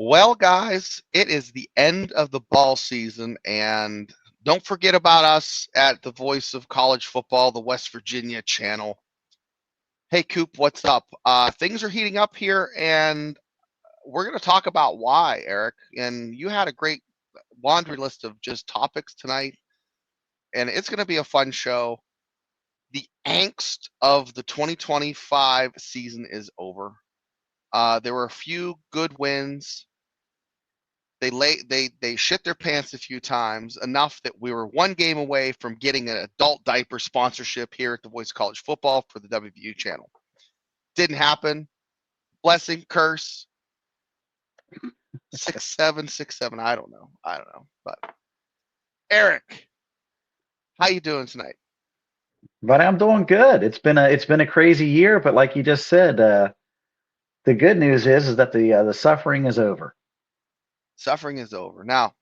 Well, guys, it is the end of the ball season, and don't forget about us at the Voice of College Football, the West Virginia channel. Hey, Coop, what's up? Things are heating up here, and we're going to talk about why, Eric. And you had a great laundry list of just topics tonight, and it's going to be a fun show. The angst of the 2025 season is over. There were a few good wins. They shit their pants a few times, enough that we were one game away from getting an adult diaper sponsorship here at the Voice of College Football for the WVU channel. Didn't happen. Blessing, curse. 6-7, 6-7. I don't know. But Eric, how you doing tonight? But I'm doing good. It's been a crazy year, but like you just said, the good news is that the suffering is over. Suffering is over. Now,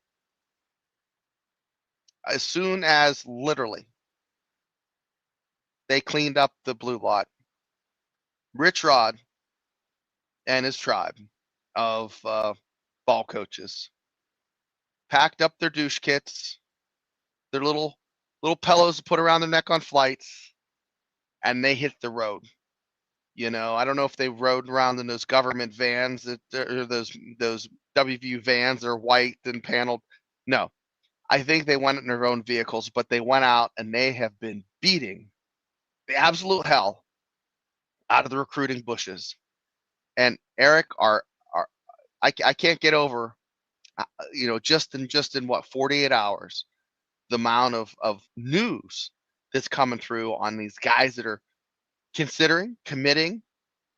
as soon as literally they cleaned up the blue lot, Rich Rod and his tribe of ball coaches packed up their douche kits, their little pillows to put around their neck on flights, and they hit the road. I don't know if they rode around in those government vans or those WVU vans that are white and paneled. No, I think they went in their own vehicles, but they went out and they have been beating the absolute hell out of the recruiting bushes. And Eric, I can't get over, just in what 48 hours, the amount of news that's coming through on these guys that are considering committing,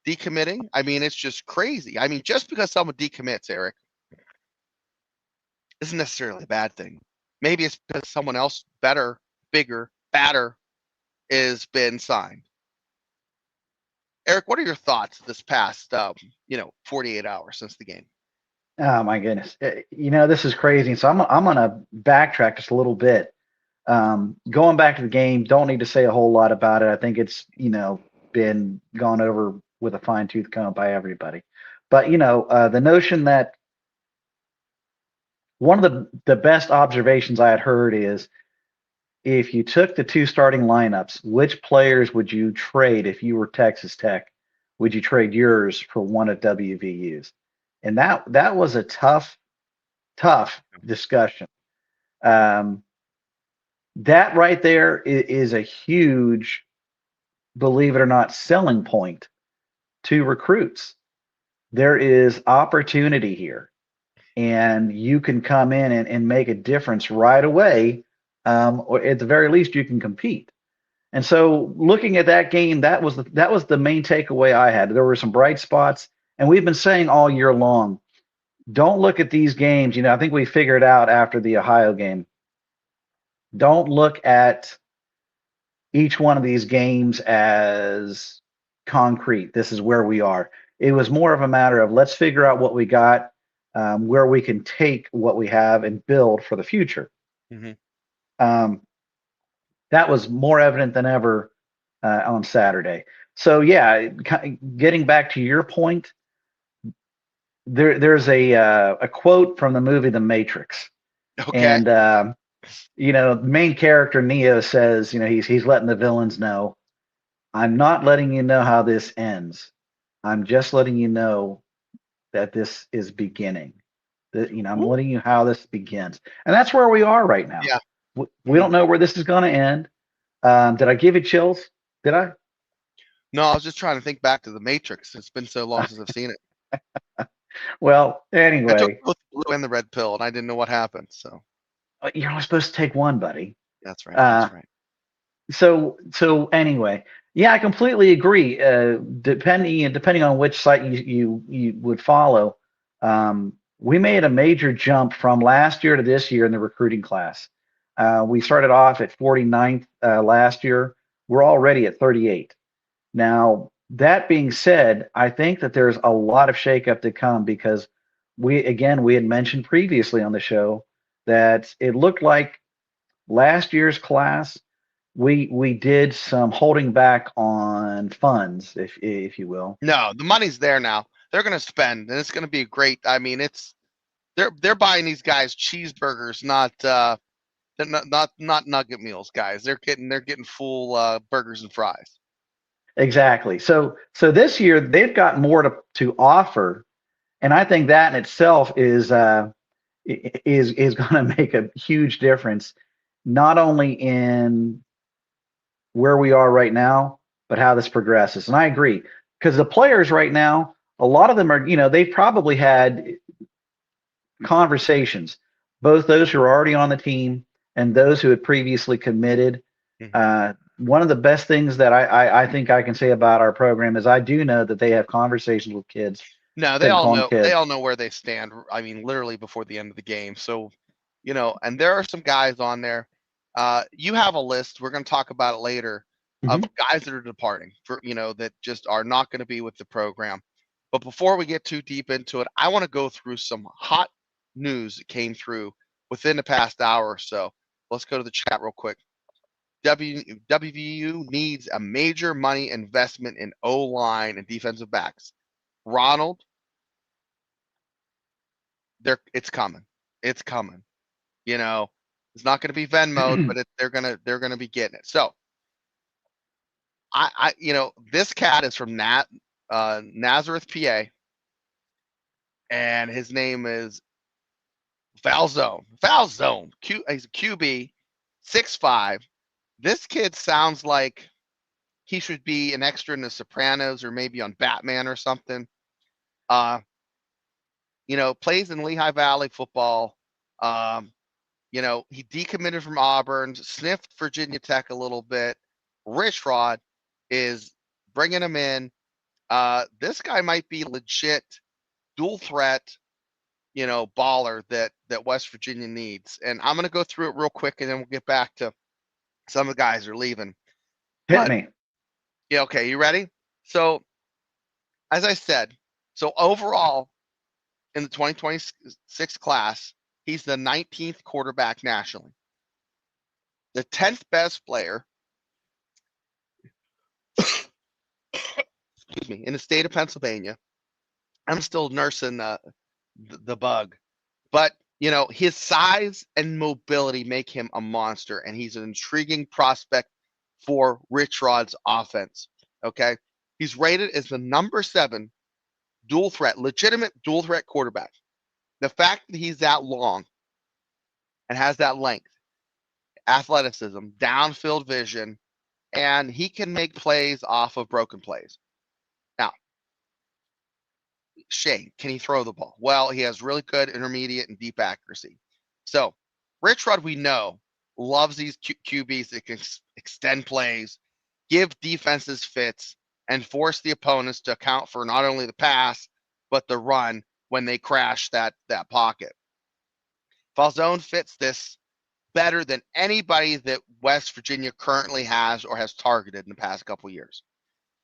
decommitting. I mean, it's just crazy. I mean, just because someone decommits, Eric, isn't necessarily a bad thing. Maybe it's because someone else better, bigger, badder is been signed. Eric, what are your thoughts this past 48 hours since the game? Oh my goodness, this is crazy. So I'm gonna backtrack just a little bit. Going back to the game, don't need to say a whole lot about it. I think it's been gone over with a fine tooth comb by everybody. But the notion that one of the best observations I had heard is if you took the two starting lineups, which players would you trade if you were Texas Tech? Would you trade yours for one of WVU's? And that was a tough discussion. Um, that right there is a huge, believe it or not, selling point to recruits. There is opportunity here, and you can come in and make a difference right away. Or at the very least, you can compete. And so, looking at that game, that was the main takeaway I had. There were some bright spots, and we've been saying all year long, don't look at these games. I think we figured out after the Ohio game. Don't look at each one of these games as concrete. This is where we are. It was more of a matter of let's figure out what we got, where we can take what we have and build for the future. Mm-hmm. That was more evident than ever on Saturday. So yeah, getting back to your point, there's a quote from the movie The Matrix, Okay. and the main character Neo says, he's letting the villains know, I'm not letting you know how this ends. I'm just letting you know that this is beginning. I'm letting you how this begins, and that's where we are right now. Yeah. We don't know where this is going to end. Did I give you chills? Did I? No, I was just trying to think back to the Matrix. It's been so long since I've seen it. Well, I took anyway, both the blue and the red pill, and I didn't know what happened. So you're only supposed to take one, buddy. that's right. That's right. So anyway, yeah, I completely agree. Depending on which site you would follow, we made a major jump from last year to this year in the recruiting class. We started off at 49th last year. We're already at 38. Now, that being said, I think that there's a lot of shakeup to come because we had mentioned previously on the show that it looked like last year's class we did some holding back on funds, if you will. No, the money's there now. they're going to spend, and it's going to be great. I mean, they're buying these guys cheeseburgers, not not nugget meals, guys. They're getting full burgers and fries. Exactly. So this year they've got more to offer, and I think that in itself is going to make a huge difference, not only in where we are right now, but how this progresses. And I agree, because the players right now, a lot of them are, they've probably had conversations, both those who are already on the team and those who had previously committed. One of the best things that I think I can say about our program is I do know that they have conversations with kids. No, they Couldn't all call them know. They kids. all know where they stand. I mean, literally before the end of the game. So, and there are some guys on there. You have a list. We're going to talk about it later of Hmm. guys that are departing for that just are not going to be with the program. But before we get too deep into it, I want to go through some hot news that came through within the past hour or so. Let's go to the chat real quick. WVU needs a major money investment in O line and defensive backs. Ronald, it's coming. It's coming. It's not going to be Venmo, but they're gonna be getting it. So this cat is from Nazareth, PA, and his name is Falzone. Falzone. He's a QB, 6'5". This kid sounds like he should be an extra in The Sopranos or maybe on Batman or something. Uh, plays in Lehigh Valley football. Um, he decommitted from Auburn, sniffed Virginia Tech a little bit. Rich Rod is bringing him in. This guy might be legit dual threat, baller that West Virginia needs. And I'm going to go through it real quick, and then we'll get back to some of the guys are leaving. Hit But me. yeah, okay, you ready? So as I said, so overall in the 2026 class, he's the 19th quarterback nationally. The 10th best player, excuse me, in the state of Pennsylvania. I'm still nursing the bug, but his size and mobility make him a monster, and he's an intriguing prospect for Rich Rod's offense. Okay, he's rated as the number 7 dual threat, legitimate dual threat quarterback. The fact that he's that long and has that length, athleticism, downfield vision, and he can make plays off of broken plays. Now, Shane, can he throw the ball? Well, he has really good intermediate and deep accuracy. So, Rich Rod, we know, loves these QBs that can extend plays, give defenses fits, and force the opponents to account for not only the pass, but the run when they crash that pocket. Falzone fits this better than anybody that West Virginia currently has or has targeted in the past couple years.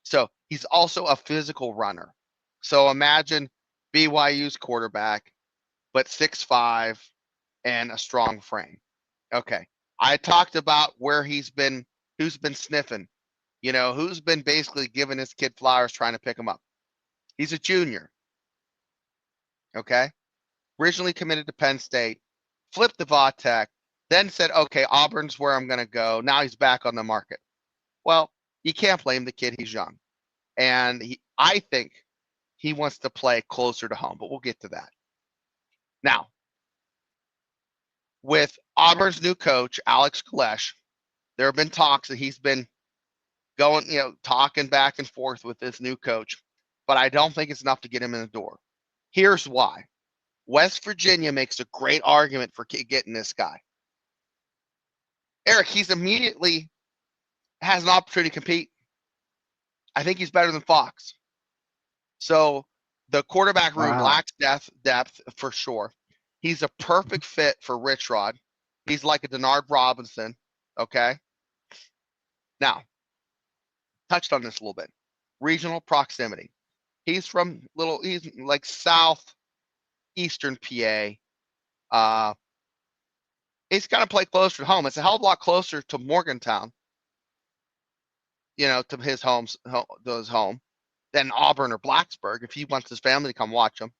So he's also a physical runner. So imagine BYU's quarterback, but 6'5" and a strong frame. Okay. I talked about who's been sniffing, who's been basically giving this kid flowers trying to pick him up. He's a junior. Okay. Originally committed to Penn State, flipped to Vatech, then said, okay, Auburn's where I'm going to go. Now he's back on the market. Well, you can't blame the kid. He's young. And I think he wants to play closer to home, but we'll get to that. Now, with Auburn's new coach, Alex Kalesh, there have been talks that he's been going, talking back and forth with this new coach, but I don't think it's enough to get him in the door. Here's why. West Virginia makes a great argument for getting this guy. Eric, he's immediately has an opportunity to compete. I think he's better than Fox. So the quarterback room lacks depth for sure. He's a perfect fit for Rich Rod. He's like a Denard Robinson. Okay. Now, touched on this a little bit. Regional proximity. He's like southeastern PA. He's got to play closer to home. It's a hell of a lot closer to Morgantown, to his home. than Auburn or Blacksburg if he wants his family to come watch him.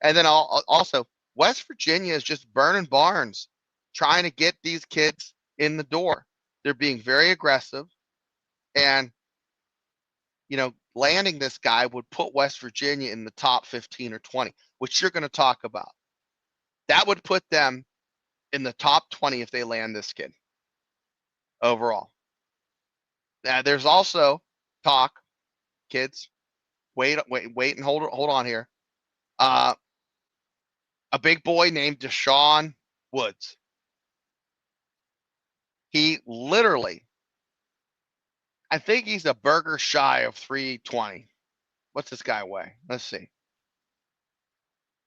And then also, West Virginia is just burning barns trying to get these kids in the door. They're being very aggressive. And, landing this guy would put West Virginia in the top 15 or 20, which you're going to talk about. That would put them in the top 20 if they land this kid overall. Now, there's also talk, kids, wait and hold on here. A big boy named Deshaun Woods. He literally, I think he's a burger shy of 320. What's this guy weigh? Let's see.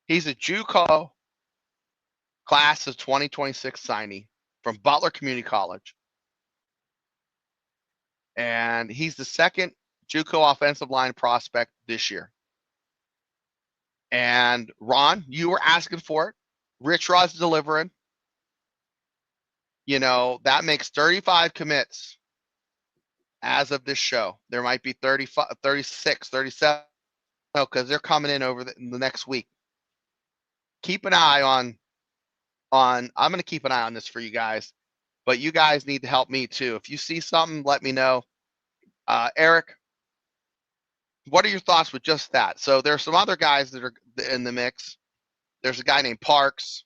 He's a JUCO class of 2026 signee from Butler Community College. And he's the second JUCO offensive line prospect this year. And Ron, you were asking for it. Rich Rod's delivering. That makes 35 commits as of this show. There might be 35, 36, 37. No, because they're coming in over the next week. Keep an eye on I'm going to keep an eye on this for you guys, but you guys need to help me too. If you see something, let me know. Eric, what are your thoughts with just that? So there's some other guys that are in the mix. There's a guy named Parks,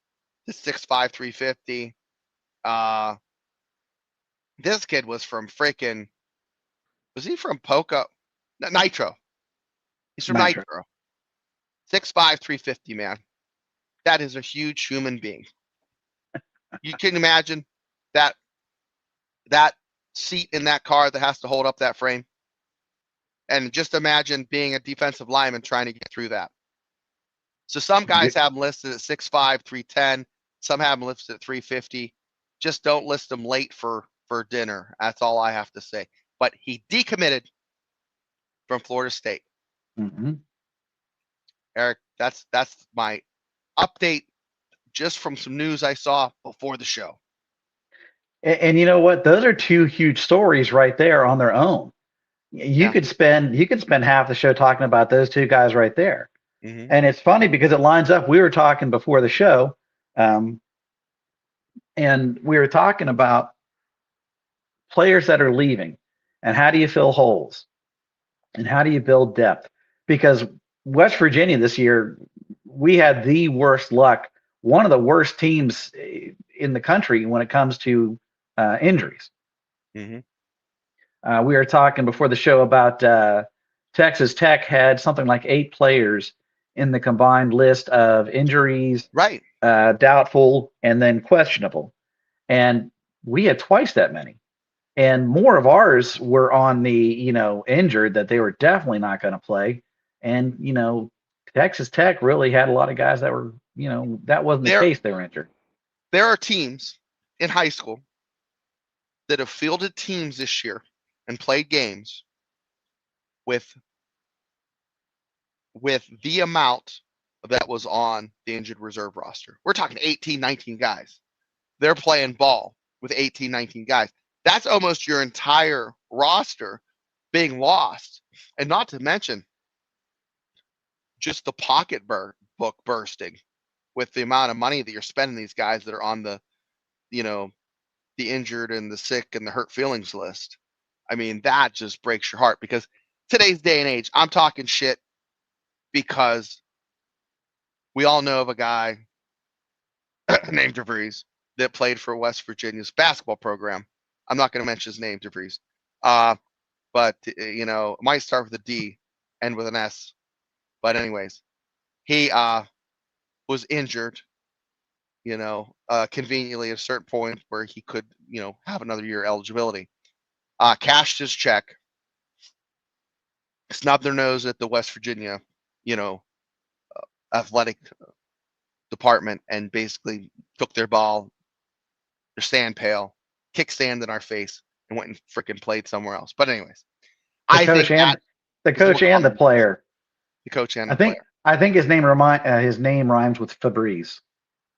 the 6'5", 350. This kid was from was he from Poco? Nitro. He's from Nitro. 6'5", 350, man. That is a huge human being. You can imagine that seat in that car that has to hold up that frame. And just imagine being a defensive lineman trying to get through that. So some guys have them listed at 6'5", 310. Some have them listed at 350. Just don't list them late for dinner. That's all I have to say. But he decommitted from Florida State. Mm-hmm. Eric, that's my update just from some news I saw before the show. And you know what? Those are two huge stories right there on their own. You could spend half the show talking about those two guys right there. Mm-hmm. And it's funny because it lines up. We were talking before the show, and we were talking about players that are leaving and how do you fill holes and how do you build depth? Because West Virginia this year, we had the worst luck, one of the worst teams in the country when it comes to injuries. Mm-hmm. We were talking before the show about Texas Tech had something like 8 players in the combined list of injuries, right? Doubtful, and then questionable. And we had twice that many. And more of ours were on the, injured that they were definitely not going to play. And, Texas Tech really had a lot of guys that were, that wasn't the case. They were injured. There are teams in high school that have fielded teams this year and played games with the amount that was on the injured reserve roster. We're talking 18, 19 guys. They're playing ball with 18, 19 guys. That's almost your entire roster being lost. And not to mention just the pocketbook bursting with the amount of money that you're spending these guys that are on the, the injured and the sick and the hurt feelings list. I mean, that just breaks your heart because today's day and age, I'm talking shit because we all know of a guy named DeVries that played for West Virginia's basketball program. I'm not going to mention his name, DeVries. But, it might start with a D, end with an S. But anyways, he was injured, conveniently at a certain point where he could, have another year eligibility. Cashed his check, snubbed their nose at the West Virginia, athletic department and basically took their ball, their sand pail, kicked sand in our face, and went and freaking played somewhere else. But anyways, the coach and the player. The coach and the player. I think his name rhymes with Febreze.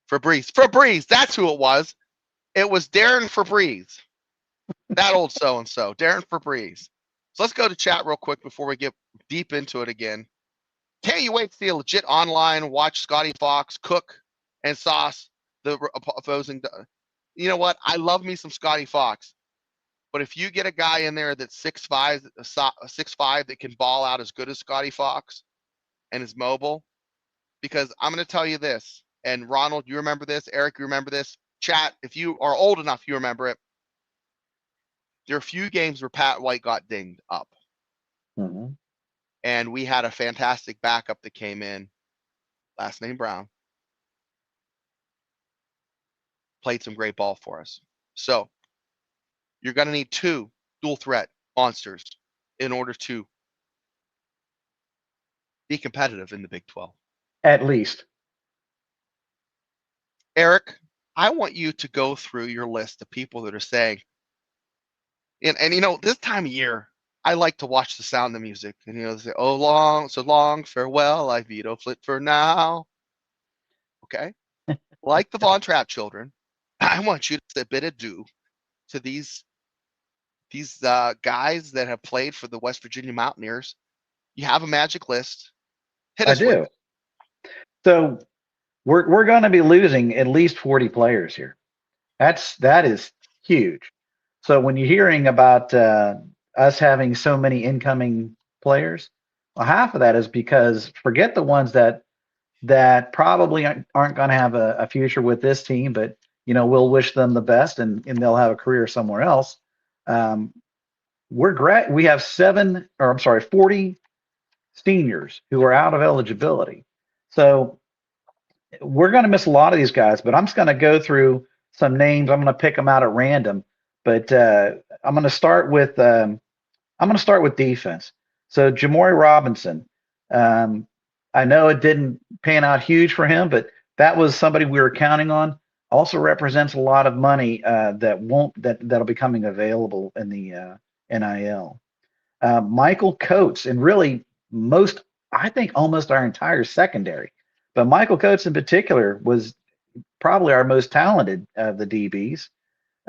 Febreze, that's who it was. It was Darren Febreze. That old so-and-so, Darren Febreze. So let's go to chat real quick before we get deep into it again. Can't you wait to see a legit online watch Scotty Fox cook and sauce the opposing? You know what? I love me some Scotty Fox. But if you get a guy in there that's 6'5", 6'5", that can ball out as good as Scotty Fox and is mobile, because I'm going to tell you this, and Ronald, you remember this, Eric, you remember this, chat, if you are old enough, you remember it. There are a few games where Pat White got dinged up. Mm-hmm. And we had a fantastic backup that came in, last name Brown, played some great ball for us. So you're going to need 2 dual threat monsters in order to be competitive in the Big 12. At least. Eric, I want you to go through your list of people that are saying, and you know, this time of year, I like to watch the Sound of Music, and you know, they say, "Oh, so long, farewell, I veto flit for now." Okay, like the Von Trapp children, I want you to say bid adieu to these guys that have played for the West Virginia Mountaineers. You have a magic list. Hit I us with do. it. So we're going to be losing at least 40 players here. That is huge. So when you're hearing about us having so many incoming players, well, half of that is because forget the ones that probably aren't going to have a future with this team, but we'll wish them the best and they'll have a career somewhere else. Um, we have 40 seniors who are out of eligibility. So we're going to miss a lot of these guys, but I'm just going to go through some names. I'm going to pick them out at random, but I'm going to start with defense. So Jamori Robinson, um, I know it didn't pan out huge for him, but that was somebody we were counting on. Also represents a lot of money that'll be coming available in the NIL. Michael Coates, and really I think almost our entire secondary, but Michael Coates in particular was probably our most talented of the DBs.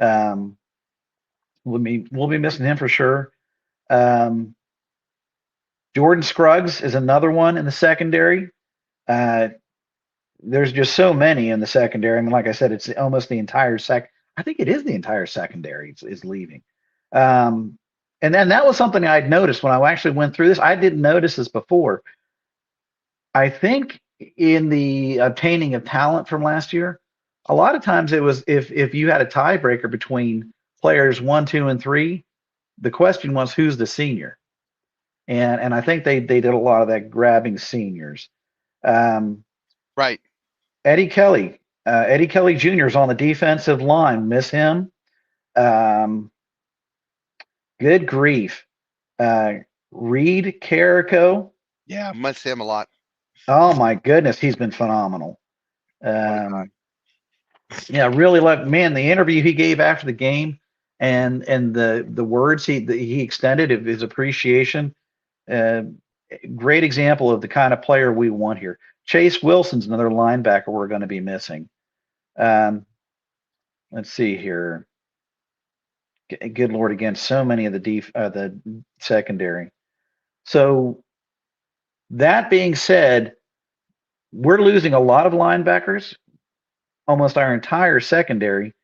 Um, we'll be missing him for sure. Um, Jordan Scruggs is another one in the secondary. Uh, there's just so many in the secondary. I mean, like I said, it's almost the entire I think it is the entire secondary is leaving. Um, and then that was something I'd noticed when I actually went through this. I didn't notice this before. I think in the obtaining of talent from last year, a lot of times it was if you had a tiebreaker between players 1, 2, and 3, the question was who's the senior, and I think they did a lot of that grabbing seniors. Um, Right. Eddie Kelly Jr. is on the defensive line. Miss him. Um, good grief. Reed Carrico. Yeah, miss him a lot. Oh my goodness, he's been phenomenal. What a guy. Yeah, really like man, the interview he gave after the game and the words he extended of his appreciation. Uh, Great example of the kind of player we want here. Chase Wilson's another linebacker we're going to be missing. Um, let's see here. Good Lord, again, so many of the secondary. So that being said, we're losing a lot of linebackers, almost our entire secondary,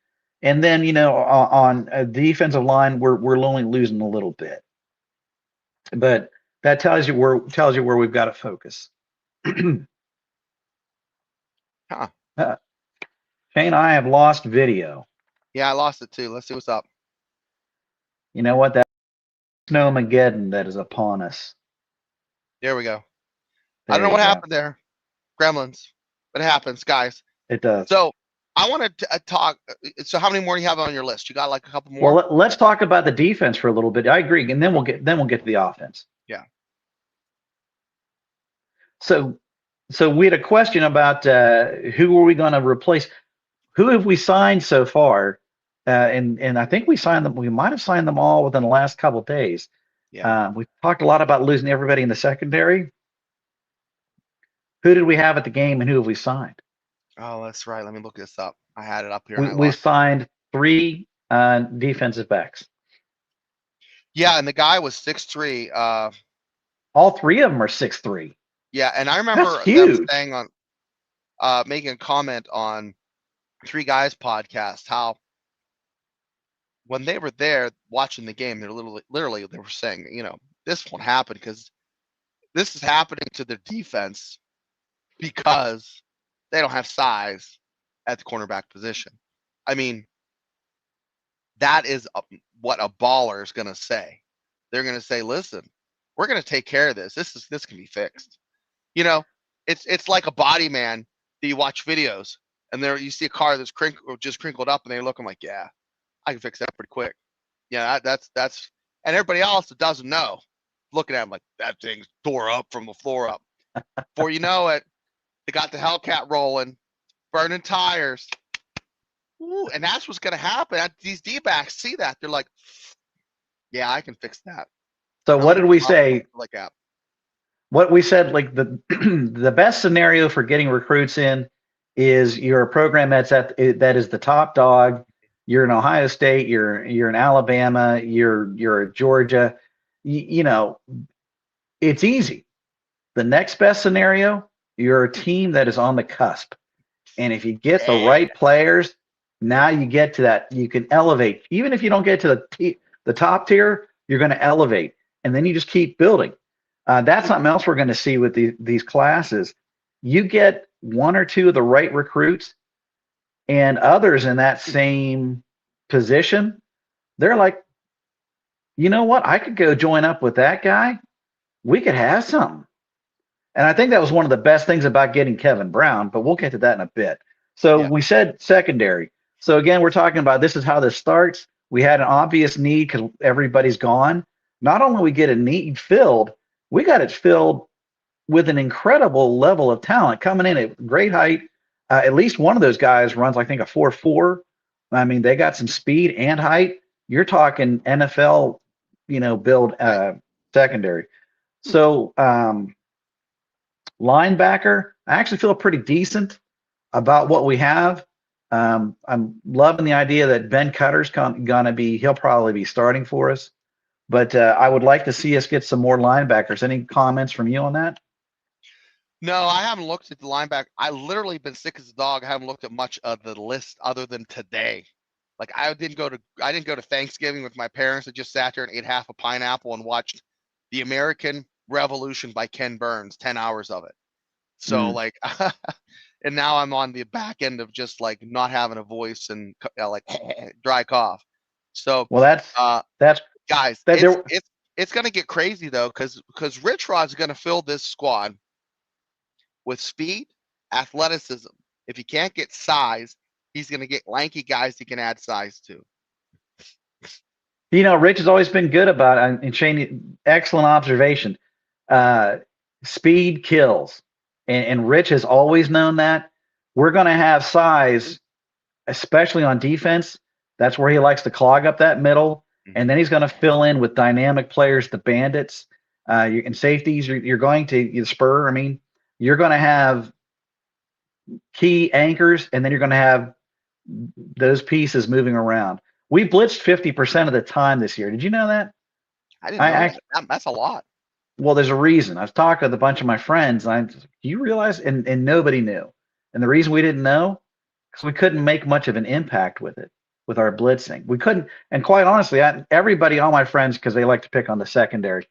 and then on a defensive line, we're only losing a little bit, but that tells you where we've got to focus. Huh. Shane, I have lost video. Yeah, I lost it too. Let's see what's up. You know what? That snowmageddon that is upon us. There we go. I don't There know you what go. happened there. Gremlins. But it happens, guys. It does. So I want to talk. So how many more do you have on your list? You got like a couple more? Well, let's talk about the defense for a little bit. I agree, and then we'll get to the offense. Yeah. So we had a question about who are we going to replace? Who have we signed so far? And I think we signed them. We might have signed them all within the last couple of days. Yeah. We've talked a lot about losing everybody in the secondary. Who did we have at the game, and who have we signed? Oh, that's right. Let me look this up. I had it up here and I We've lost it. signed 3 defensive backs. Yeah, and the guy was 6'3". All three of them are 6'3". Yeah, and I That's remember them huge. saying on making a comment on Three Guys podcast how when they were there watching the game, they're literally they were saying, this won't happen because this is happening to their defense because they don't have size at the cornerback position. I mean, that is what a baller is going to say. They're going to say, "Listen, we're going to take care of this. This can be fixed." You know, it's like a body man that you watch videos and there you see a car that's just crinkled up and they're looking like, "Yeah, I can fix that pretty quick." Yeah, that's and everybody else that doesn't know looking at him like that thing's tore up from the floor up. Before you know it, they got the Hellcat rolling, burning tires. Ooh, and that's what's going to happen. These D-backs see that. They're like, yeah, I can fix that. So I'm what going did to we come up with say? like that. What we said, like the the best scenario for getting recruits in is you're a program that is the top dog. You're in Ohio State. You're in Alabama. You're Georgia. You know, it's easy. The next best scenario, you're a team that is on the cusp. And if you get the Yeah. right players, now you get to that. You can elevate. Even if you don't get to the top tier, you're going to elevate, and then you just keep building. That's something else we're going to see with these classes. You get one or two of the right recruits, and others in that same position, they're like, you know what? I could go join up with that guy. We could have something. And I think that was one of the best things about getting Kevin Brown, but we'll get to that in a bit. So Yeah. we said secondary. So again, we're talking about this is how this starts. We had an obvious need because everybody's gone. Not only we get a need filled, we got it filled with an incredible level of talent coming in at great height. At least one of those guys runs, I think, a 4.4. I mean, they got some speed and height. You're talking NFL, build Right. secondary. So linebacker, I actually feel pretty decent about what we have. I'm loving the idea that Ben Cutter's he'll probably be starting for us. But I would like to see us get some more linebackers. Any comments from you on that? No, I haven't looked at the linebacker. I literally been sick as a dog. I haven't looked at much of the list other than today. Like I didn't go to Thanksgiving with my parents. I just sat there and ate half a pineapple and watched The American Revolution by Ken Burns, 10 hours of it. So Mm. like and now I'm on the back end of just like not having a voice and like dry cough. So Well, uh that's guys, that there. it's going to get crazy though cuz Rich Rod's going to fill this squad with speed, athleticism. If he can't get size, he's going to get lanky guys he can add size to. Rich has always been good about it. And Shane, excellent observation. Uh, Speed kills, and Rich has always known that. We're going to have size, especially on defense. That's where he likes to clog up that middle, and Mm-hmm. then he's going to fill in with dynamic players, the bandits, and safeties. You're going to spur. I mean, you're going to have key anchors, and then you're going to have those pieces moving around. We blitzed 50% of the time this year. Did you know that? I didn't know I that. That's a lot. Well, there's a reason. I've talked with a bunch of my friends, and do you realize? And nobody knew. And the reason we didn't know, because we couldn't make much of an impact with it, with our blitzing. We couldn't. And quite honestly, everybody, all my friends, because they like to pick on the secondary,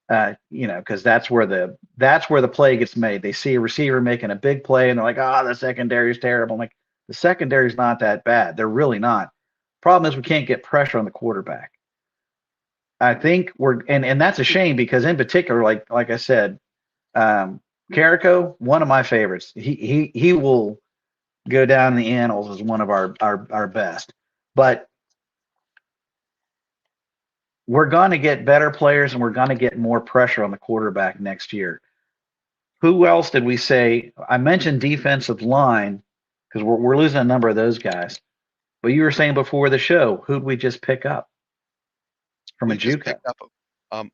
because that's where the play gets made. They see a receiver making a big play, and they're like, "Oh, the secondary is terrible." I'm like, the secondary is not that bad. They're really not. Problem is, we can't get pressure on the quarterback. I think and that's a shame because in particular, like I said, um, Carrico, one of my favorites. He will go down in the annals as one of our best. But we're going to get better players and we're going to get more pressure on the quarterback next year. Who else did we say? I mentioned defensive line because we're losing a number of those guys. But you were saying before the show, who'd we just pick up from a We just JUCO? picked up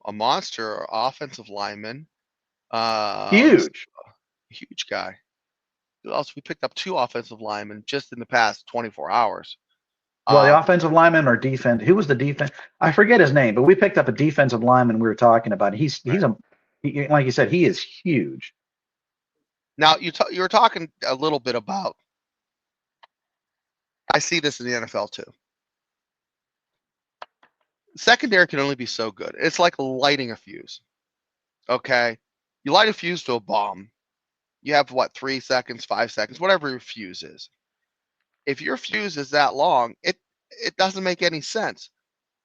a monster offensive lineman. Let's Huge. huge guy. Who else? We picked up two offensive linemen just in the past 24 hours. Well, the Um, offensive lineman or defense? Who was the defense? I forget his name, but we picked up a defensive lineman. We were talking about. right. Like you said, he is huge. Now you were talking a little bit about. I see this in the NFL too. Secondary can only be so good. It's like lighting a fuse. Okay, you light a fuse to a bomb. You have what, 3 seconds, 5 seconds, whatever your fuse is. If your fuse is that long, it doesn't make any sense.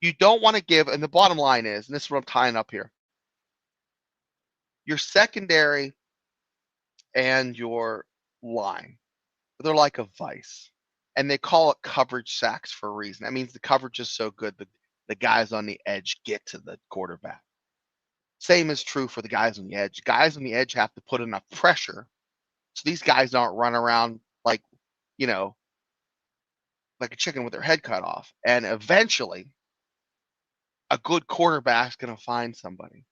You don't want to give, and the bottom line is, and this is what I'm tying up here. Your secondary and your line, they're like a vice. And they call it coverage sacks for a reason. That means the coverage is so good that the guys on the edge get to the quarterback. Same is true for the guys on the edge. Guys on the edge have to put enough pressure so these guys don't run around like, you know, like a chicken with their head cut off. And eventually, a good quarterback's going to find somebody,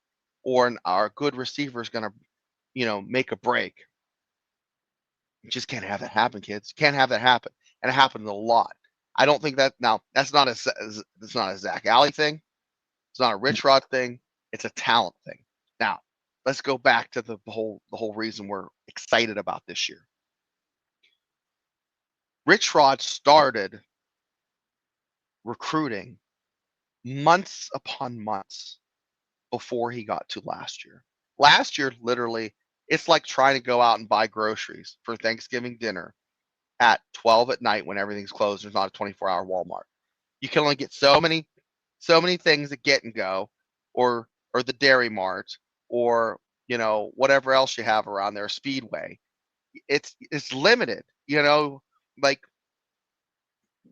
or a good receiver is going to, make a break. You just can't have that happen, kids. You can't have that happen, and it happens a lot. I don't think that now. That's not a Zach Alley thing. It's not a Rich Rod thing. It's a talent thing. Now, let's go back to the whole reason we're excited about this year. Rich Rod started recruiting months upon months before he got to last year. Last year, literally, it's like trying to go out and buy groceries for Thanksgiving dinner at 12 at night when everything's closed. There's not a 24-hour Walmart. You can only get so many things at Get and Go, or the Dairy Mart, or whatever else you have around there, Speedway. It's limited. Like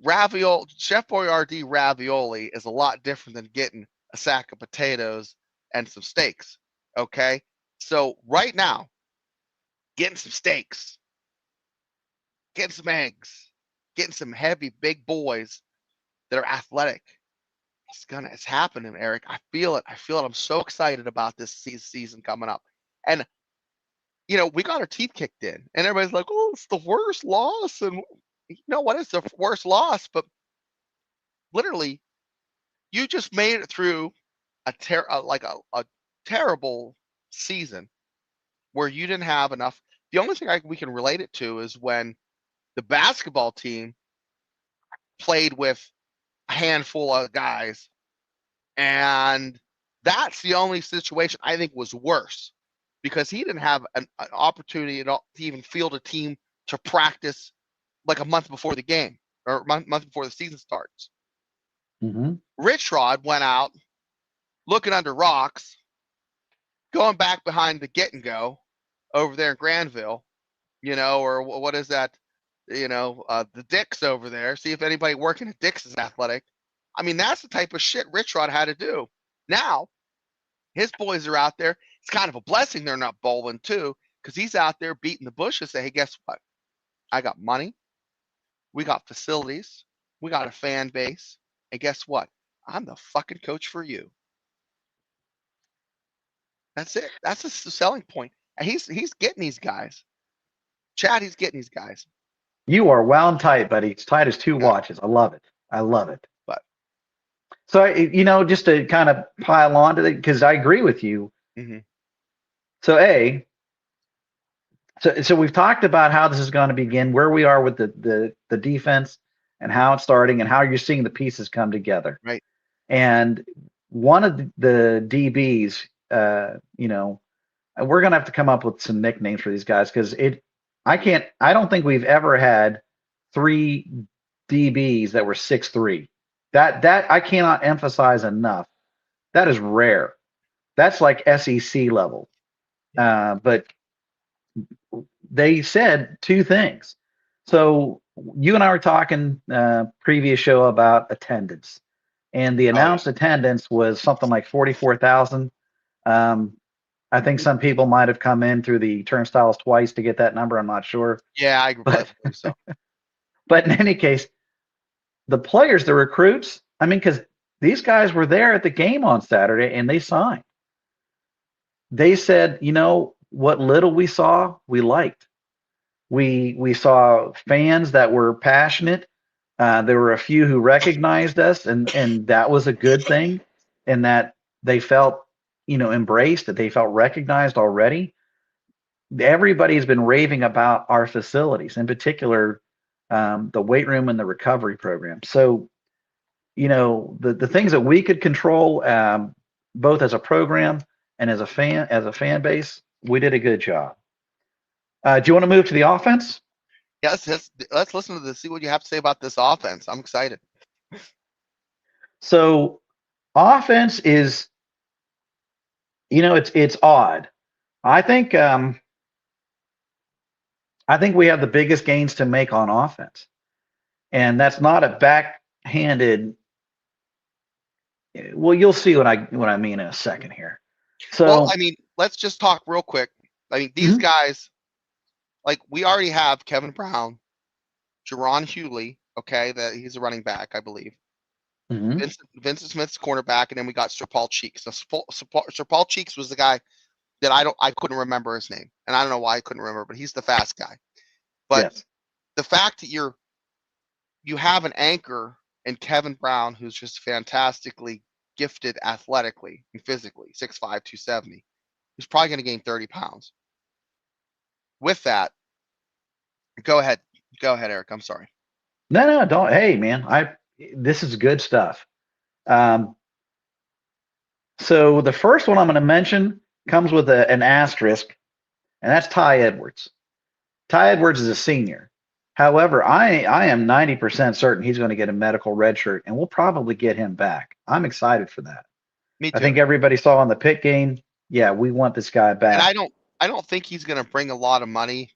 Chef Boyardee ravioli is a lot different than getting a sack of potatoes and some steaks. Okay, so right now, getting some steaks, getting some eggs, getting some heavy big boys that are athletic. It's happening, Eric. I feel it. I'm so excited about this season coming up. And we got our teeth kicked in, and everybody's like, "Oh, it's the worst loss." And you know what? It's the worst loss, but literally, you just made it through a terrible season where you didn't have enough. The only thing we can relate it to is when the basketball team played with a handful of guys, and that's the only situation I think was worse, because he didn't have an opportunity at all to even field a team to practice like a month before the game, or a month before the season starts. Mm-hmm. Rich Rod went out looking under rocks, going back behind the Get and Go over there in Granville, or what is that? The Dick's over there. See if anybody working at Dick's is athletic. I mean, that's the type of shit Rich Rod had to do. Now, his boys are out there. It's kind of a blessing they're not bowling too, because he's out there beating the bushes. Say, hey, guess what? I got money. We got facilities. We got a fan base. And guess what? I'm the fucking coach for you. That's it. That's the selling point. And he's getting these guys. Chad, he's getting these guys. You are wound tight, buddy. It's tight as two Yeah. watches. I love it. I love it. But so, just to kind of pile on to it, because I agree with you. mm-hmm. So, so we've talked about how this is going to begin, where we are with the defense, and how it's starting, and how you're seeing the pieces come together. Right. And one of the DBs, we're going to have to come up with some nicknames for these guys, because I don't think we've ever had 3 DBs that were 6'3". That I cannot emphasize enough. That is rare. That's like SEC level. But they said 2 things. So you and I were talking previous show about attendance, and the announced attendance was something like 44,000. I think some people might have come in through the turnstiles twice to get that number. I'm not sure. Yeah, I believe so. But in any case, the players, the recruits, I mean, because these guys were there at the game on Saturday and they signed. They said, what little we saw, we liked. We saw fans that were passionate. There were a few who recognized us, and that was a good thing, in that they felt, embraced, that they felt recognized already. Everybody's been raving about our facilities, in particular, the weight room and the recovery program. So, the things that we could control, both as a program and as a fan base, we did a good job. Do you want to move to the offense? Yes, let's listen to this. See what you have to say about this offense. I'm excited. So, offense is, it's odd. I think I think we have the biggest gains to make on offense, and that's not a backhanded. Well, you'll see what I mean in a second here. Well, So, I mean, let's just talk real quick. I mean, these mhm, guys, like we already have Kevin Brown, Jerron Hewley. Okay, that he's a running back, I believe. mhm, Vincent Smith's cornerback, and then we got Sir Paul Cheeks. Now, Sir Paul Cheeks was the guy that I couldn't remember his name, and I don't know why I couldn't remember, but he's the fast guy. But yes, the fact that you have an anchor in Kevin Brown, who's just fantastically gifted athletically and physically, 6'5", 270, who's probably going to gain 30 pounds. With that, go ahead, Eric. I'm sorry. no, no, don't. Hey, man, this is good stuff. Um, so the first one I'm going to mention comes with an asterisk, and that's Ty Edwards. Ty Edwards is a senior. However, I am 90% certain he's going to get a medical red shirt, and we'll probably get him back. I'm excited for that. Me I too. think everybody saw in the pit game. Yeah, we want this guy And back. I don't think he's going to bring a lot of money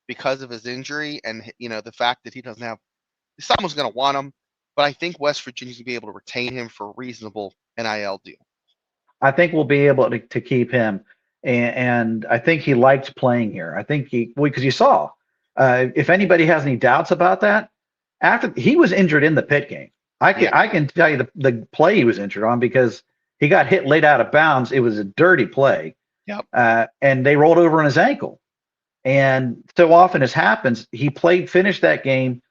because of his injury and the fact that he doesn't have. Someone's going to want him, but I think West Virginia's going to be able to retain him for a reasonable NIL deal. I think we'll be able to keep him, and I think he liked playing here. I think because you saw, if anybody has any doubts about that, after he was injured in the pit game, I can Yeah. I can tell you the play he was injured on, because he got hit late out of bounds. It was a dirty play, Yep. and they rolled over on his ankle. And so often as happens, he finished that game,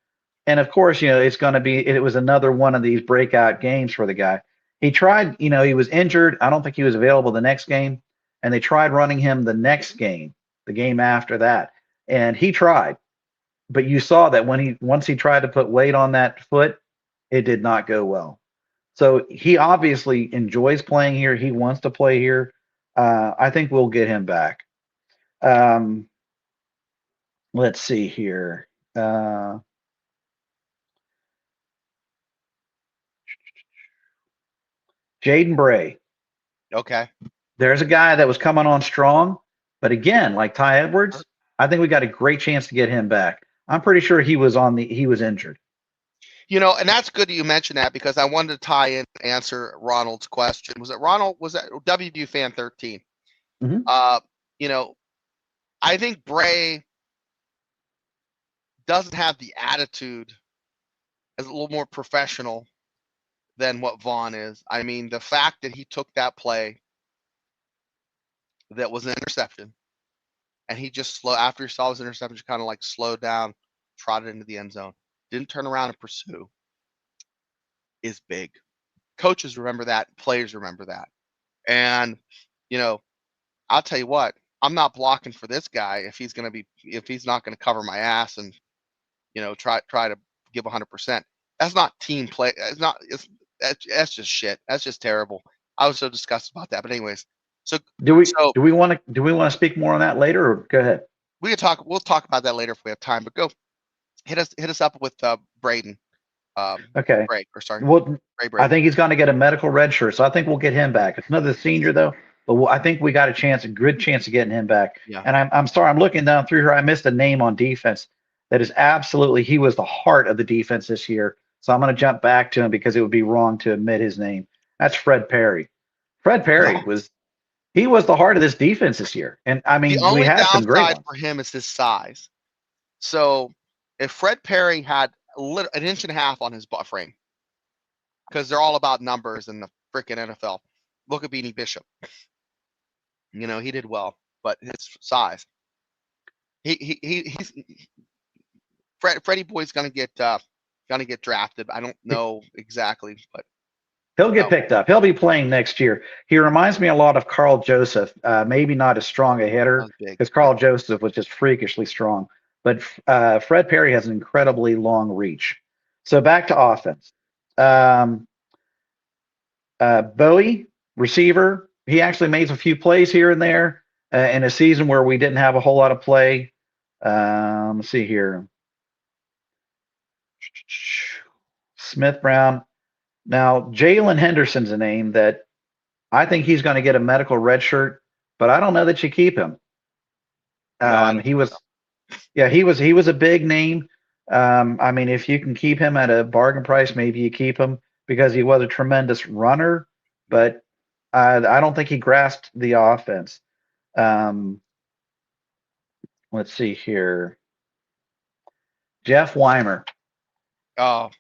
and of course, it's going to be, it was another one of these breakout games for the guy. He tried, he was injured. I don't think he was available the next game. And they tried running him the next game, the game after that. And he tried. But you saw that once he tried to put weight on that foot, it did not go well. So he obviously enjoys playing here. He wants to play here. I think we'll get him back. Um, let's see here. Uh, Jaden Bray. Okay. There's a guy that was coming on strong, but again, like Ty Edwards, I think we got a great chance to get him back. I'm pretty sure he was injured. And that's good that you mentioned that because I wanted to tie in and answer Ronald's question. Was it Ronald? Was that WVU fan 13? Hmm. Uh, you know, I think Bray doesn't have the attitude as a little more professional than what Vaughn is. I mean, the fact that he took that play that was an interception and he just after he saw his interception, kind of like slowed down, trotted into the end zone, didn't turn around and pursue, is big. Coaches remember that, players remember that. And, you know, I'll tell you what, I'm not blocking for this guy if he's not gonna cover my ass and, try to give 100%. That's not team play. That's just shit. That's just terrible. I was so disgusted about that. But anyways, so Do we so do we want to speak more on that later, or go ahead? we'll talk about that later if we have time. But go hit us up with Braden. Okay. Bray, or sorry, Well, Bray I Braden. think he's going to get a medical red shirt, so I think we'll get him back. It's another senior though, but I think we got a good chance of getting him back. Yeah. And I'm sorry, I'm looking down through here. I missed a name on defense. That is absolutely, he was the heart of the defense this year. So I'm going to jump back to him because it would be wrong to admit his name. That's Fred Perry. Fred Perry No. he was the heart of this defense this year. And I The mean, we only had some great downside ones. for him is his size. So if Fred Perry had an inch and a half on his butt frame, because they're all about numbers in the freaking NFL. Look at Beanie Bishop. He did well, but his size. He's Freddie Boy's gonna get gonna get drafted. I don't know exactly, but He'll get no, picked up. He'll be playing next year. He reminds me a lot of Carl Joseph. Maybe not as strong a that hitter was big. because Yeah. Carl Joseph was just freakishly strong. But Fred Perry has an incredibly long reach. So back to offense. Um, Bowie, receiver. He actually made a few plays here and there in a season where we didn't have a whole lot of play. Let's see here. Smith Brown. Now, Jalen Henderson's a name that I think he's going to get a medical red shirt, but I don't know that you keep him. No, I don't He think so. was, yeah, he was a big name. I mean, if you can keep him at a bargain price, maybe you keep him because he was a tremendous runner, but I don't think he grasped the offense. Um, let's see here. Jeff Weimer. Oh,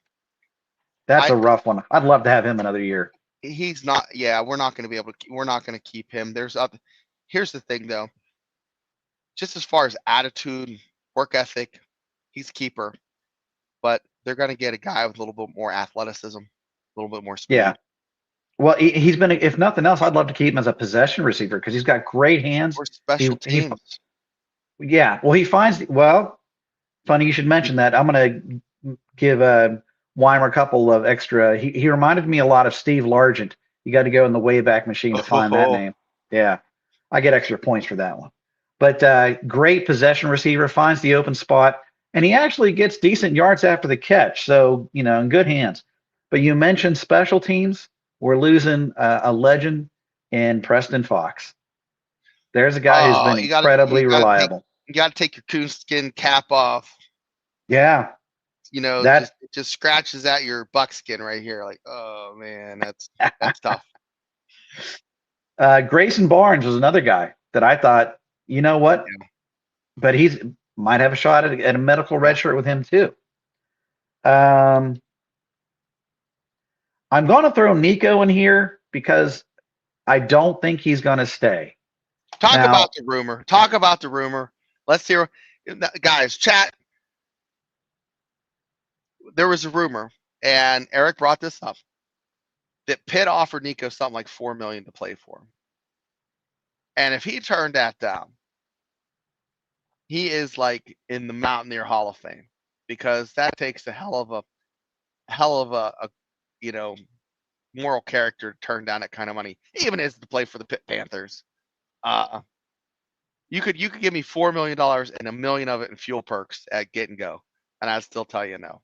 That's I a rough one. I'd love to have him another year. he's not. Yeah, we're not gonna be able to. We're not gonna keep him. There's other. Here's the thing, though. Just as far as attitude, work ethic, he's a keeper. But they're gonna get a guy with a little bit more athleticism, a little bit more Yeah. speed, Well, he's been, if nothing else, I'd love to keep him as a possession receiver because he's got great hands. or special He, teams. yeah. Well, he finds, well, funny you should mention that. I'm going to give Weimer a couple of extra. He reminded me a lot of Steve Largent. You got to go in the Wayback Machine to find that Oh, name. Yeah, I get extra points for that one. But great possession receiver, finds the open spot, and he actually gets decent yards after the catch. So, in good hands. But you mentioned special teams. We're losing a legend in Preston Fox. There's a guy who's been you incredibly gotta take reliable. you gotta take your coonskin cap off. Yeah, Just that it just scratches at your buckskin right here. Like, oh man, that's tough. Grayson Barnes was another guy that I thought, you know what? Yeah, But he's might have a shot at a medical yeah. red shirt with him too. Um, I'm going to throw Nico in here because I don't think he's going to stay. Talk about Now, the rumor. Talk about the rumor. Let's hear, guys. Chat. There was a rumor, and Eric brought this up that Pitt offered Nico something like $4 million to play for him, and if he turned that down, he is like in the Mountaineer Hall of Fame because that takes a hell of a you know moral character to turn down that kind of money, even as to play for the Pitt Panthers. Uh, you could give me $4 million and $1 million of it in fuel perks at Get and Go, and I'd still tell you no.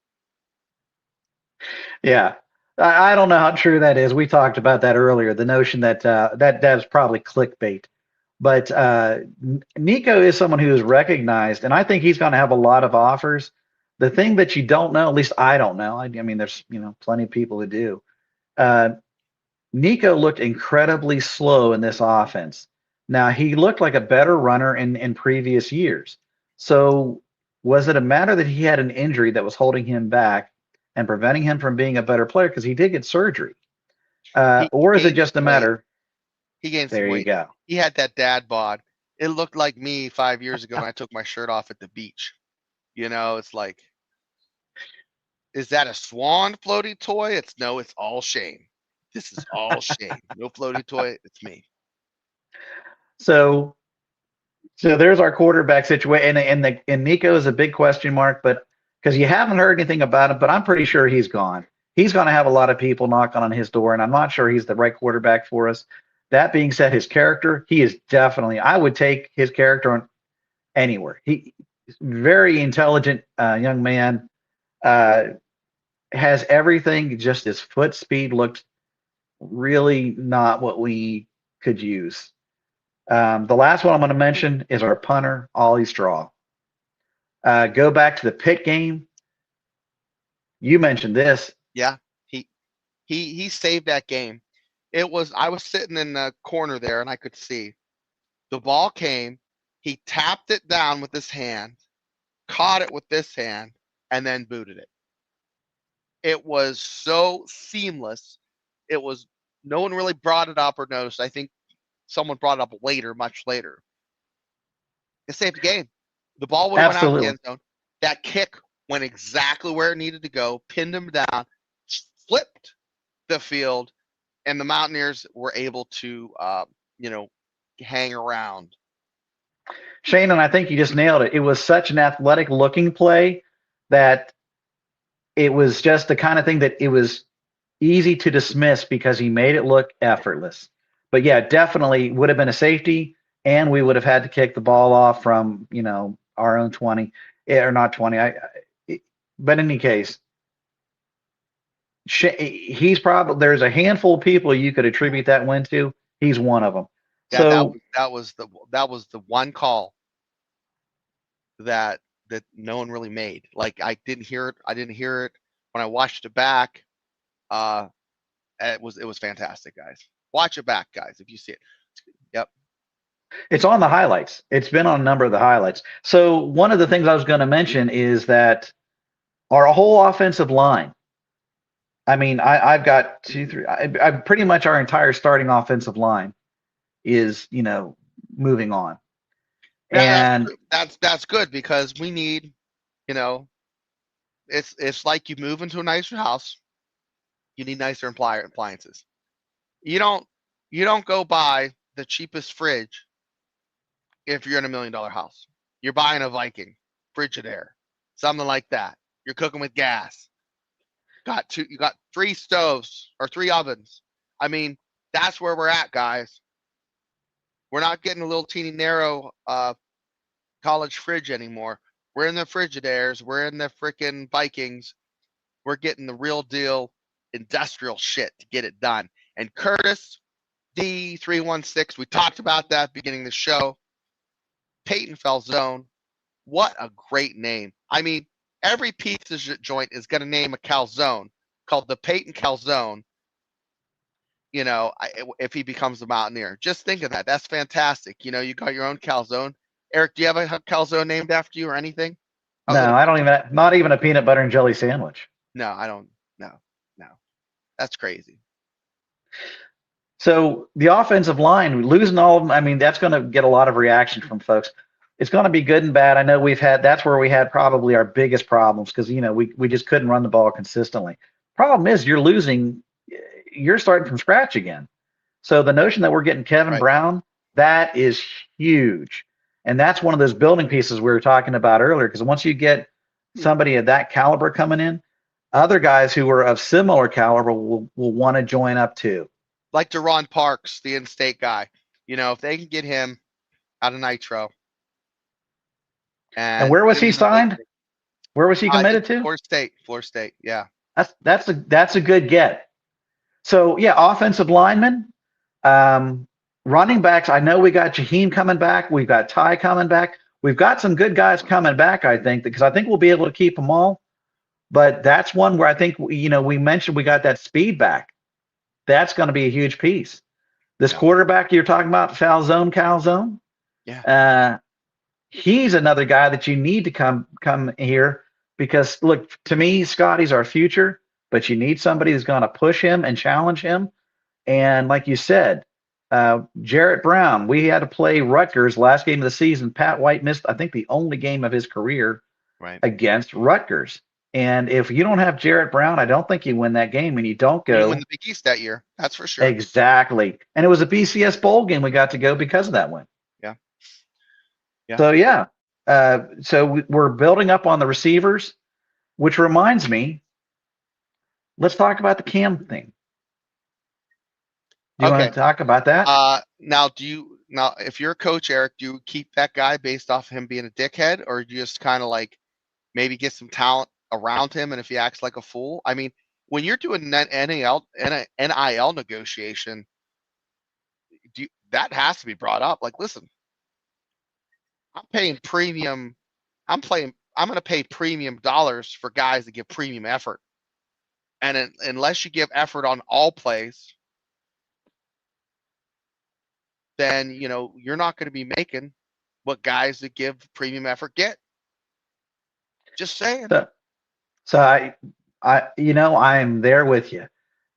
yeah, I don't know how true that is. We talked about that earlier. The notion that that's probably clickbait. But Nico is someone who is recognized, and I think he's going to have a lot of offers. The thing that you don't know, at least I don't know. I mean, there's plenty of people who do. Uh, Nico looked incredibly slow in this offense. Now he looked like a better runner in previous years. So was it a matter that he had an injury that was holding him back and preventing him from being a better player because he did get surgery, He or is it gained just a some weight. matter? He gained some There you weight. go. He had that dad bod. It looked like me 5 years ago when I took my shirt off at the beach. It's like, is that a swan floaty toy? It's no, it's all Shane. This is all Shane. No floaty toy. It's me. So So there's our quarterback situation, and Nico is a big question mark, but because you haven't heard anything about him, but I'm pretty sure he's gone. He's going to have a lot of people knocking on his door, and I'm not sure he's the right quarterback for us. That being said, his character, he is definitely. I would take his character on anywhere. He's very intelligent young man. Uh, has everything. Just his foot speed looked really not what we could use. The last one I'm going to mention is our punter, Ollie Straw. Go back to the pit game. You mentioned this. Yeah. He he saved that game. I was sitting in the corner there and I could see the ball came. He tapped it down with his hand, caught it with this hand, and then booted it. It was so seamless. It was no one really brought it up or noticed. I think someone brought it up later, much later. It saved the game. The ball would have went out the Absolutely. end zone. That kick went exactly where it needed to go, pinned them down, flipped the field, and the Mountaineers were able to, hang around. Shane, and I think you just nailed it. It was such an athletic looking play that it was just the kind of thing that it was easy to dismiss because he made it look effortless. But yeah, definitely would have been a safety, and we would have had to kick the ball off from our own 20, or not 20. But in any case, he's probably there's a handful of people you could attribute that win to. He's one of them. Yeah, So that was the one call that no one really made. Like I didn't hear it when I watched it back. It was fantastic, guys. Watch it back, guys, if you see it. Yep. it's on the highlights. It's been on a number of the highlights. So one of the things I was going to mention is that our whole offensive line. I mean, I've got two, three. I pretty much our entire starting offensive line is moving on, Yeah, and that's good because we need, it's like you move into a nicer house, you need nicer appliances. You don't go buy the cheapest fridge if you're in $1 million house. You're buying a Viking, Frigidaire, something like that. You're cooking with gas. You got 3 stoves or 3 ovens. I mean, that's where we're at, guys. We're not getting a little teeny narrow college fridge anymore. We're in the Frigidaires. We're in the freaking Vikings. We're getting the real deal industrial shit to get it done. And Curtis D316, we talked about that beginning of the show. Peyton Falzone, what a great name. I mean, every pizza joint is going to name a calzone called the Peyton Calzone, if he becomes a Mountaineer. Just think of that. That's fantastic. You got your own calzone. Eric, do you have a calzone named after you or anything? no, I don't even. Not even a peanut butter and jelly sandwich. No, I don't. No. That's crazy. So the offensive line, losing all of them, I mean, that's going to get a lot of reaction from folks. It's going to be good and bad. I know that's where we had probably our biggest problems because, we just couldn't run the ball consistently. Problem is you're starting from scratch again. So the notion that we're getting Kevin Brown, that is huge. And that's one of those building pieces we were talking about earlier, because once you get somebody of that caliber coming in, other guys who are of similar caliber will want to join up too. Like Deron Parks, the in-state guy. If they can get him out of Nitro. And where was he signed? Where was he committed to? Florida State. Yeah. That's a good get. So yeah, offensive linemen, running backs. I know we got Jaheim coming back. We've got Ty coming back. We've got some good guys coming back, I think, because I think we'll be able to keep them all. But that's one where I think, we mentioned we got that speed back. That's going to be a huge piece. This quarterback you're talking about, Calzone. Yeah. He's another guy that you need to come here because, look, to me, Scotty's our future, but you need somebody who's going to push him and challenge him. And like you said, Jarrett Brown, we had to play Rutgers last game of the season. Pat White missed, I think, the only game of his career against Rutgers. And if you don't have Jarrett Brown, I don't think you win that game, and you don't go. You win the Big East that year. That's for sure. Exactly. And it was a BCS bowl game we got to go because of that win. Yeah. So, yeah. So we're building up on the receivers, which reminds me, let's talk about the Cam thing. Do you want to talk about that? Now, if you're a coach, Eric, do you keep that guy based off him being a dickhead, or do you just kind of like maybe get some talent around him, and if he acts like a fool? I mean, when you're doing an NIL negotiation, that has to be brought up. Like, listen, I'm paying premium. I'm going to pay premium dollars for guys that give premium effort, and unless you give effort on all plays, then you're not going to be making what guys that give premium effort get. Just saying. So I'm there with you,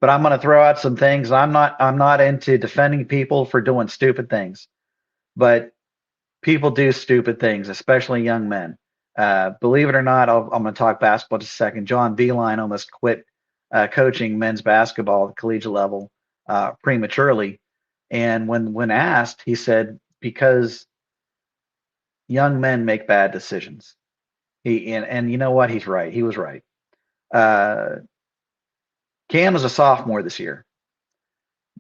but I'm going to throw out some things. I'm not into defending people for doing stupid things, but people do stupid things, especially young men. Believe it or not, I'm going to talk basketball just a second. John Beilein almost quit coaching men's basketball at the collegiate level prematurely. And when asked, he said, because young men make bad decisions. And you know what? He's right. He was right. Uh, Cam is a sophomore this year.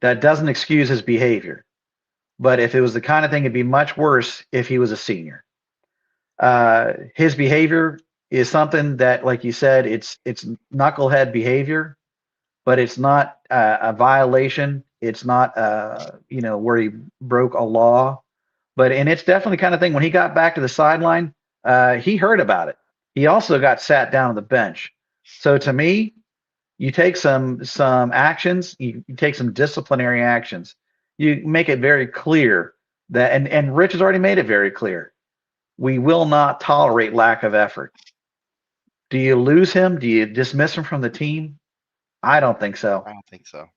That doesn't excuse his behavior. But if it was the kind of thing, it'd be much worse if he was a senior. His behavior is something that, like you said, it's knucklehead behavior, but it's not a violation. It's not where he broke a law. And it's definitely the kind of thing. When he got back to the sideline, he heard about it. He also got sat down on the bench. So to me, you take some actions, you take some disciplinary actions. You make it very clear that, and Rich has already made it very clear, we will not tolerate lack of effort. Do you lose him? Do you dismiss him from the team? I don't think so. I don't think so.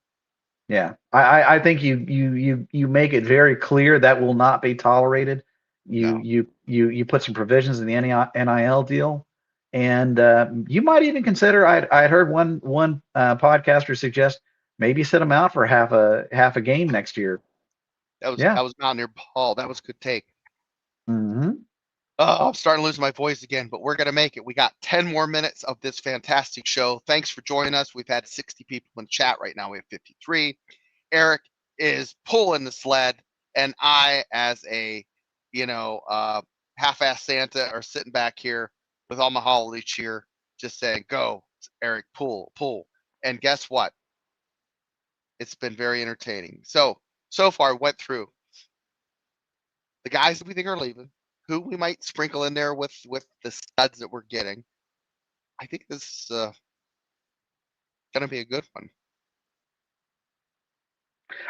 Yeah, I think you make it very clear that will not be tolerated. You No. you put some provisions in the NIL deal, and you might even consider. I'd heard one podcaster suggest maybe sit him out for half a game next year. That Yeah. was Mountaineer Paul. That was a good take. Hmm. Oh, I'm starting to lose my voice again, but we're going to make it. We got 10 more minutes of this fantastic show. Thanks for joining us. We've had 60 people in chat right now. We have 53. Eric is pulling the sled, and I, as a, half-ass Santa, are sitting back here with all my holiday cheer, just saying, go, Eric, pull, pull. And guess what? It's been very entertaining. So far, went through the guys that we think are leaving, who we might sprinkle in there with the studs that we're getting. I think this is going to be a good one.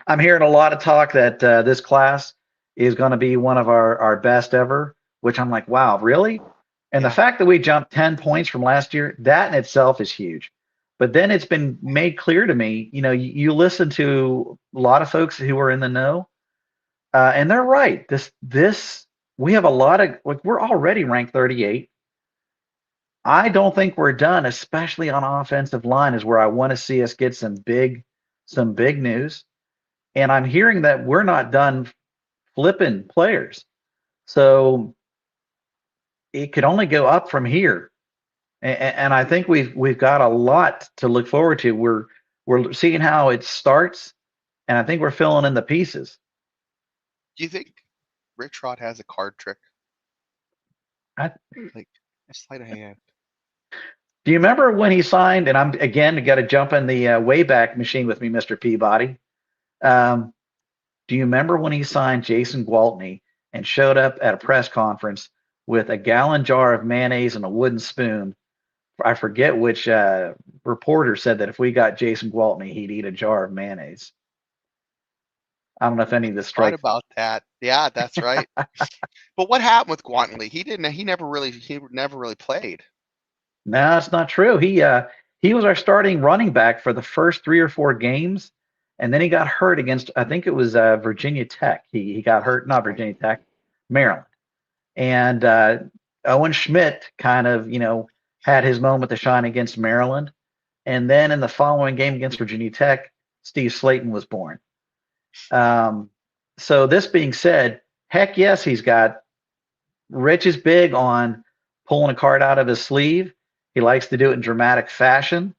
I'm hearing a lot of talk that this class is going to be one of our best ever, which I'm like, wow, really? And the Yeah. fact that we jumped 10 points from last year, that in itself is huge. But then it's been made clear to me, you listen to a lot of folks who are in the know, and they're right. This we have a lot of, like, we're already ranked 38. I don't think we're done, especially on offensive line, is where I want to see us get some big news. And I'm hearing that we're not done flipping players. So it could only go up from here. And I think we've got a lot to look forward to. We're seeing how it starts, and I think we're filling in the pieces. Do you think Rich Rod has a card trick? I, Like a sleight of hand? do you remember when he signed? And I'm again got to jump in the Wayback Machine with me, Mr. Peabody. Um, do you remember when he signed Jason Gwaltney and showed up at a press conference with a gallon jar of mayonnaise and a wooden spoon? I forget which reporter said that if we got Jason Gwaltney, he'd eat a jar of mayonnaise. I don't know if any of this Right strikes. about that. Yeah, that's right. But what happened with Guantley? He never really played. No, it's not true. He was our starting running back for the first 3 or 4 games, and then he got hurt against, I think it was Virginia Tech. He got Oh, hurt, that's not right. Virginia Tech, Maryland. And Owen Schmidt kind of had his moment to shine against Maryland, and then in the following game against Virginia Tech, Steve Slayton was born. Um, so this being said, heck yes, he's got. Rich is big on pulling a card out of his sleeve. He likes to do it in dramatic fashion.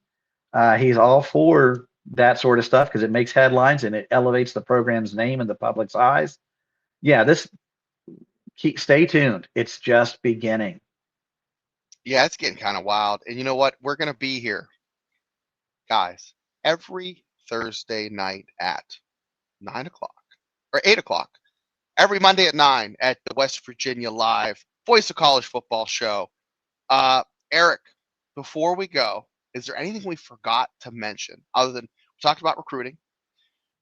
He's all for that sort of stuff because it makes headlines and it elevates the program's name in the public's eyes. Yeah, stay tuned. It's just beginning. Yeah, it's getting kind of wild. And you know what? We're gonna be here, guys, every Thursday night at 9 o'clock or 8 o'clock. Every Monday at 9 at the West Virginia Live Voice of College Football Show. Uh, Eric, before we go, is there anything we forgot to mention other than we talked about recruiting?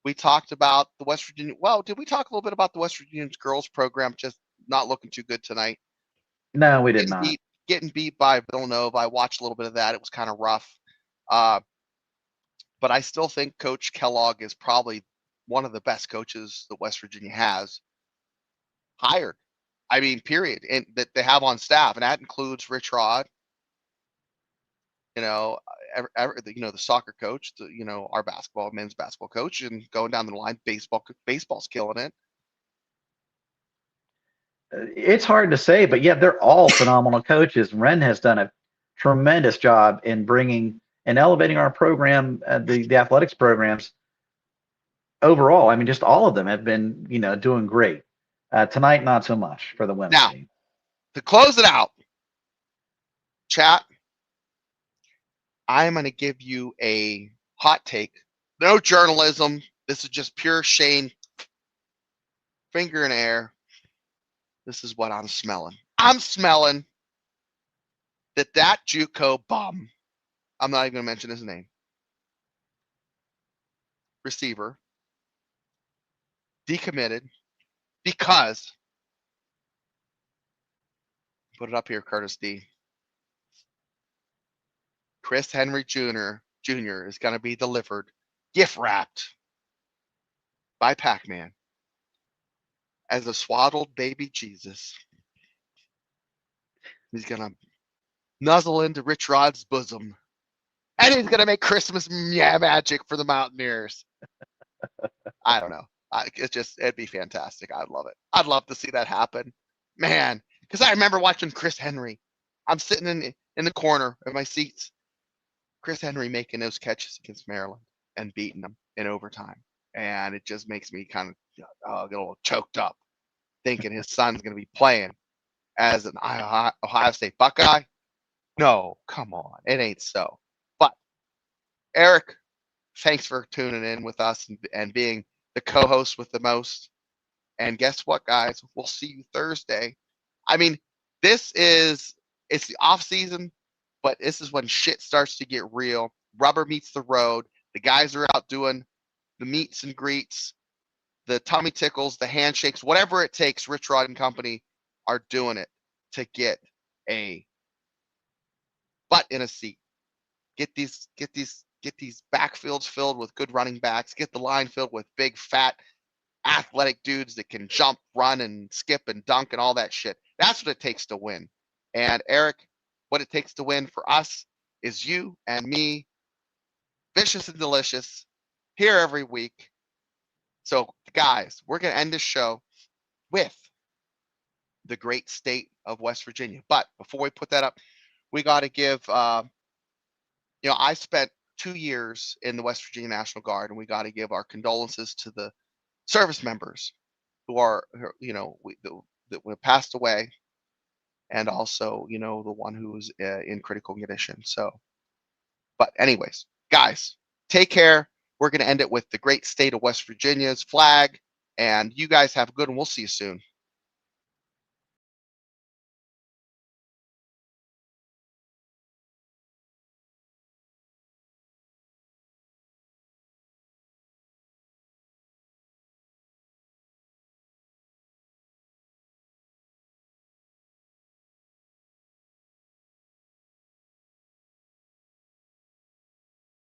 We talked about the West Virginia. Well, did we talk a little bit about the West Virginia girls program? Just not looking too good tonight. No, we did Getting not. beat, getting beat by Villanova. I watched a little bit of that. It was kind of rough. Uh, but I still think Coach Kellogg is probably one of the best coaches that West Virginia has hired. I mean, period. And that they have on staff, and that includes Rich Rod, you know, the soccer coach, our men's basketball coach, and going down the line, baseball's killing it. It's hard to say, but yeah, they're all phenomenal coaches. Ren has done a tremendous job in bringing and elevating our program, the athletics programs overall. I mean, just all of them have been, doing great. Tonight, not so much for the women's Now, team. to close it out, chat, I'm going to give you a hot take. No journalism. This is just pure Shane, finger in air. This is what I'm smelling. I'm smelling that JUCO bum, I'm not even going to mention his name, receiver, decommitted because, put it up here, Curtis D. Chris Henry Jr. is going to be delivered, gift wrapped by Pac-Man as a swaddled baby Jesus. He's going to nuzzle into Rich Rod's bosom, and he's going to make Christmas magic for the Mountaineers. I don't know. It'd be fantastic. I'd love it. I'd love to see that happen, man. Because I remember watching Chris Henry. I'm sitting in the corner of my seats. Chris Henry making those catches against Maryland and beating them in overtime, and it just makes me kind of get a little choked up, thinking his son's going to be playing as an Ohio State Buckeye. No, come on, it ain't so. But Eric, thanks for tuning in with us and being the co-host with the most. And guess what, guys? We'll see you Thursday. I mean, it's the off season, but this is when shit starts to get real. Rubber meets the road. The guys are out doing the meets and greets, the tummy tickles, the handshakes, whatever it takes. Rich Rod and company are doing it to get a butt in a seat. Get these backfields filled with good running backs. Get the line filled with big, fat, athletic dudes that can jump, run, and skip and dunk and all that shit. That's what it takes to win. And Eric, what it takes to win for us is you and me, vicious and delicious, here every week. So, guys, we're going to end this show with the great state of West Virginia. But before we put that up, we got to give, I spent 2 years in the West Virginia National Guard, and we got to give our condolences to the service members who are, that passed away, and also, the one who was in critical condition. So, but anyways, guys, take care. We're going to end it with the great state of West Virginia's flag, and you guys have a good one. We'll see you soon.